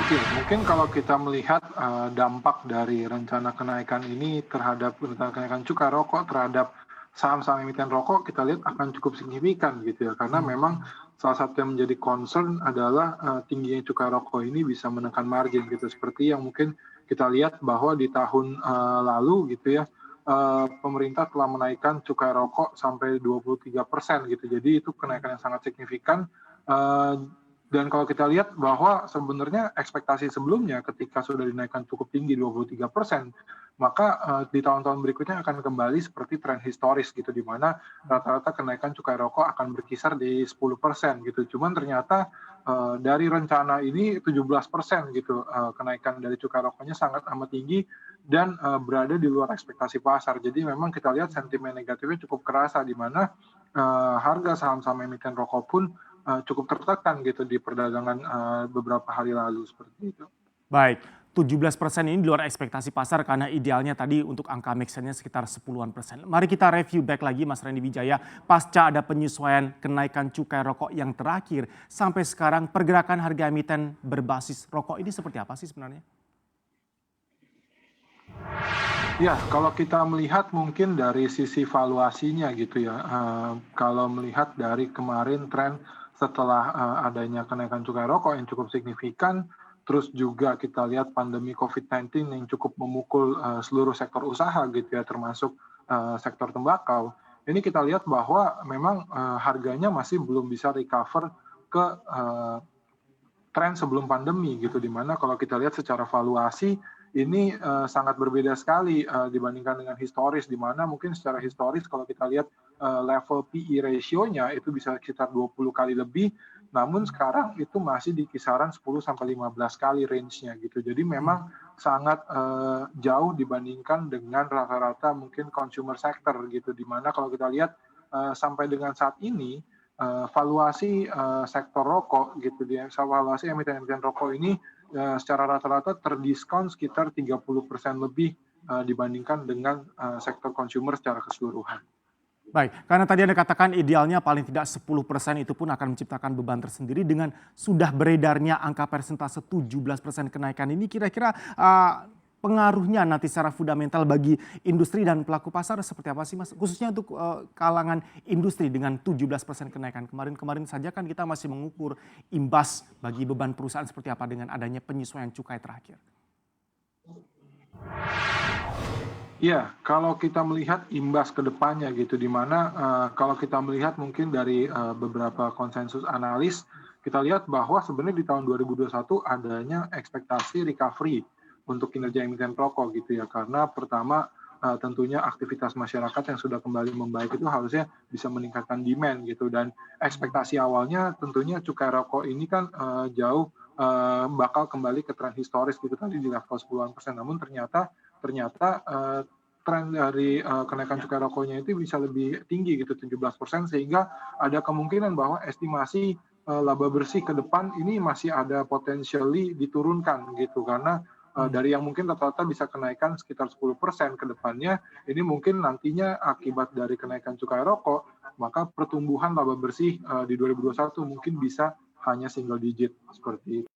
Oke, mungkin kalau kita melihat, dampak dari rencana kenaikan ini terhadap rencana kenaikan cukai rokok terhadap saham-saham emiten rokok, kita lihat akan cukup signifikan gitu ya. Karena memang salah satu yang menjadi concern adalah, tingginya cukai rokok ini bisa menekan margin gitu. Seperti yang mungkin kita lihat bahwa di tahun, lalu gitu ya, pemerintah telah menaikkan cukai rokok sampai 23% gitu. Jadi itu kenaikan yang sangat signifikan, eee dan kalau kita lihat bahwa sebenarnya ekspektasi sebelumnya ketika sudah dinaikkan cukup tinggi 23%, maka, di tahun-tahun berikutnya akan kembali seperti tren historis gitu, di mana rata-rata kenaikan cukai rokok akan berkisar di 10% gitu. Cuman ternyata, dari rencana ini 17% gitu, kenaikan dari cukai rokoknya sangat amat tinggi dan, berada di luar ekspektasi pasar. Jadi memang kita lihat sentimen negatifnya cukup kerasa, di mana, harga saham-saham emiten rokok pun cukup tertekan gitu di perdagangan, beberapa hari lalu, seperti itu. Baik, 17% ini di luar ekspektasi pasar karena idealnya tadi untuk angka make sense-nya sekitar 10-an persen. Mari kita review back lagi Mas Randy Wijaya, pasca ada penyesuaian kenaikan cukai rokok yang terakhir, sampai sekarang pergerakan harga emiten berbasis rokok ini seperti apa sih sebenarnya? Ya, kalau kita melihat mungkin dari sisi valuasinya gitu ya, kalau melihat dari kemarin tren setelah, adanya kenaikan cukai rokok yang cukup signifikan, terus juga kita lihat pandemi COVID-19 yang cukup memukul, seluruh sektor usaha gitu ya, termasuk, sektor tembakau. Ini kita lihat bahwa memang, harganya masih belum bisa recover ke, tren sebelum pandemi gitu, di mana kalau kita lihat secara valuasi ini, sangat berbeda sekali, dibandingkan dengan historis, di mana mungkin secara historis kalau kita lihat, level PE ratio-nya itu bisa sekitar 20 kali lebih, namun sekarang itu masih di kisaran 10 sampai 15 kali range-nya gitu. Jadi memang sangat, jauh dibandingkan dengan rata-rata mungkin consumer sector gitu, di mana kalau kita lihat, sampai dengan saat ini, valuasi, sektor rokok gitu dia, valuasi emiten-emiten rokok ini, secara rata-rata terdiskon sekitar 30% lebih, dibandingkan dengan, sektor consumer secara keseluruhan. Baik, karena tadi Anda katakan idealnya paling tidak 10% itu pun akan menciptakan beban tersendiri dengan sudah beredarnya angka persentase 17% kenaikan ini kira-kira pengaruhnya nanti secara fundamental bagi industri dan pelaku pasar seperti apa sih Mas? Khususnya untuk kalangan industri dengan 17% kenaikan. Kemarin-kemarin saja kan kita masih mengukur imbas bagi beban perusahaan seperti apa dengan adanya penyesuaian cukai terakhir. Iya, kalau kita melihat imbas ke depannya gitu, di mana, kalau kita melihat mungkin dari, beberapa konsensus analis, kita lihat bahwa sebenarnya di tahun 2021 adanya ekspektasi recovery untuk kinerja emiten rokok gitu ya. Karena pertama, tentunya aktivitas masyarakat yang sudah kembali membaik itu harusnya bisa meningkatkan demand gitu, dan ekspektasi awalnya tentunya cukai rokok ini kan, jauh, bakal kembali ke tren historis gitu tadi di level 10-an persen. Namun ternyata, tren dari, kenaikan cukai rokoknya itu bisa lebih tinggi gitu 17%, sehingga ada kemungkinan bahwa estimasi, laba bersih ke depan ini masih ada potensially diturunkan gitu. Karena, dari yang mungkin rata-rata bisa kenaikan sekitar 10% ke depannya, ini mungkin nantinya akibat dari kenaikan cukai rokok, maka pertumbuhan laba bersih, di 2021 mungkin bisa hanya single digit, seperti itu.